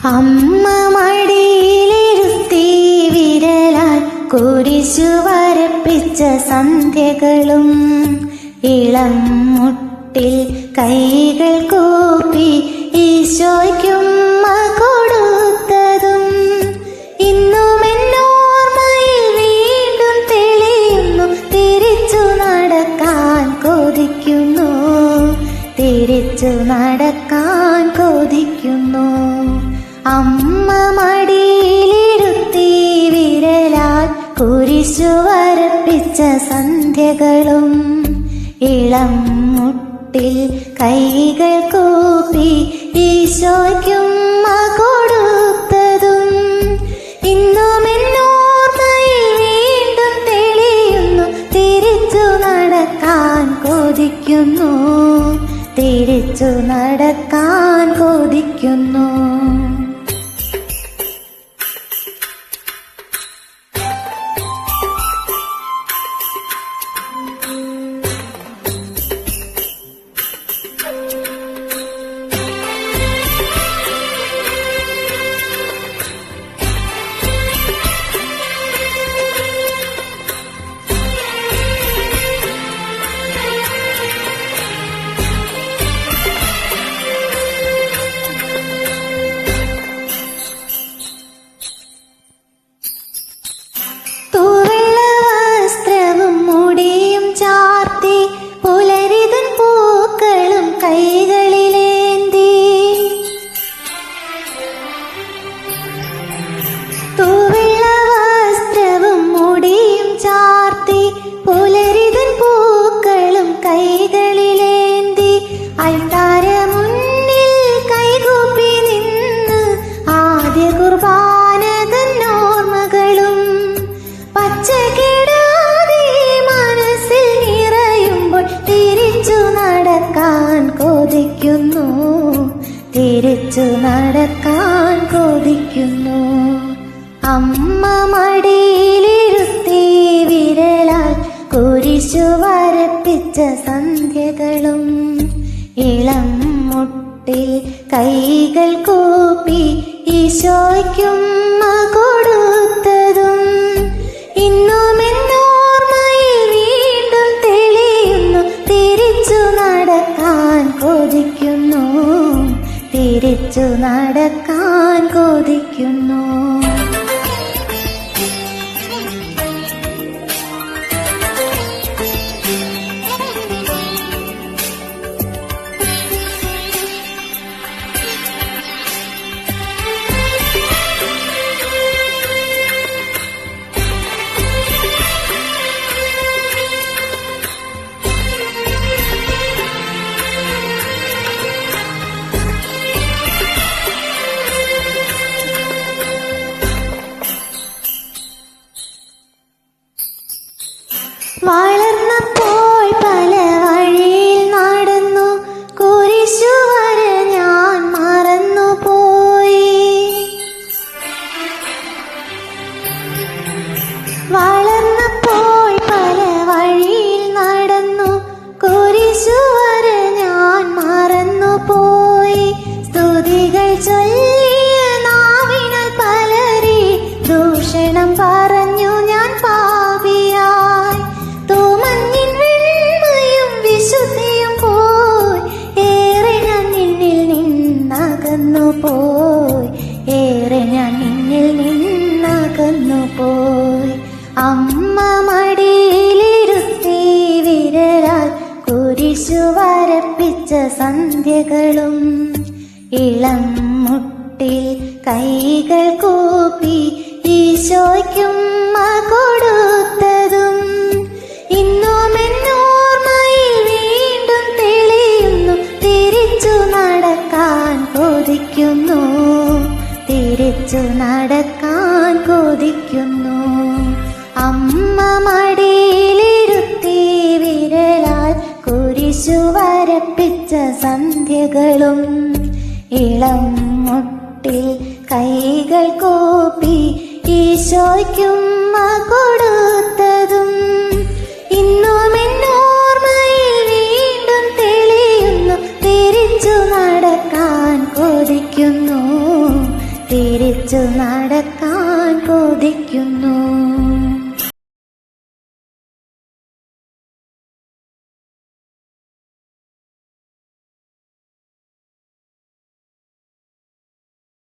അമ്മ മടിയിലിരുത്തി വിരലാൽ കുരിശു വരപ്പിച്ച സന്ധ്യകളും ഇളം മുട്ടിൽ കൈകൾ കൂപ്പി ഈശോയ്ക്കുമ്മ കൊടുത്തതും ഇന്നും എന്നോർമ്മയിൽ വീണ്ടും തെളിയുന്നു. തിരിച്ചു നടക്കാൻ കൊതിക്കുന്നു, തിരിച്ചു നടക്കാൻ കൊതിക്കുന്നു. അമ്മ മടിയിലിരുത്തി വിരലാൽ കുരിശു വരപ്പിച്ച സന്ധ്യകളും ഇളം മുട്ടിൽ കൈകൾ കൂപ്പി ഈശോയ്ക്കുമ്മ കൊടുത്തതും ഇന്നും എന്നോർമ്മയിൽ വീണ്ടും തെളിയുന്നു. തിരിച്ചു നടക്കാൻ കൊതിക്കുന്നു, തിരിച്ചു നടക്കാൻ കൊതിക്കുന്നു. തിരിച്ചു നടക്കാൻ കൊതിക്കുന്നു. അമ്മ മടിയിലിരുത്തി വിരലാൽ കുരിശു വരപ്പിച്ച സന്ധ്യകളും ഇളം മുട്ടിൽ കൈകൾ കൂപ്പി ഈശോയ്ക്കുമ്മ കൊടുത്തതും ഇന്നും എന്നോർമ്മയിൽ വീണ്ടും തെളിയുന്നു. തിരിച്ചു നടക്കാൻ കൊതിക്കുന്നു, തിരിച്ചു നടക്കാൻ കൊതിക്കുന്നു. വളർന്നപ്പോൾ പല വഴിയിൽ നടന്നു, കുരിശു വര ഞാൻ മറന്നുപോയി. വളർന്നപ്പോൾ പല വഴിയിൽ നടന്നു, കുരിശു വര ഞാൻ മറന്നുപോയി. സ്തുതികൾ ചൊല്ലിയ നാവിനാൽ പലരെ ദൂഷണം പറഞ്ഞു ഞാൻ പാപിയായി. തൂമഞ്ഞിൻ വെണ്മയും വിശുദ്ധിയും പോയി, ഏറെ ഞാൻ നിന്നിൽ നിന്നകന്നു പോയി, ഏറെ ഞാൻ നിന്നിൽ നിന്നകന്നു പോയി. അമ്മ മടിയിലിരുത്തി വിരലാൽ കുരിശു വരപ്പിച്ച സന്ധ്യകളും ഇളം മുട്ടിൽ കൈകൾ കൂപ്പി ഈശോയ്ക്കുമ്മ കൊടുത്തതും ഇന്നും എന്നോർമ്മയിൽ വീണ്ടും തെളിയുന്നു. തിരിച്ചു നടക്കാൻ കൊതിക്കുന്നു, തിരിച്ചു നടക്കാൻ കൊതിക്കുന്നു. അമ്മ മടിയിലിരുത്തി വിരലാൽ കുരിശു വരപ്പിച്ച സന്ധ്യകളും ഇളം മുട്ടിൽ കൈകൾ കൂപ്പി ഈശോയ്ക്കുമ്മ കൊടുത്തതും ഇന്നും എന്നോർമ്മയിൽ വീണ്ടും തെളിയുന്നു. തിരിച്ചു നടക്കാൻ കൊതിക്കുന്നു, പിടിച്ചു നടക്കാൻ കൊതിക്കുന്നു.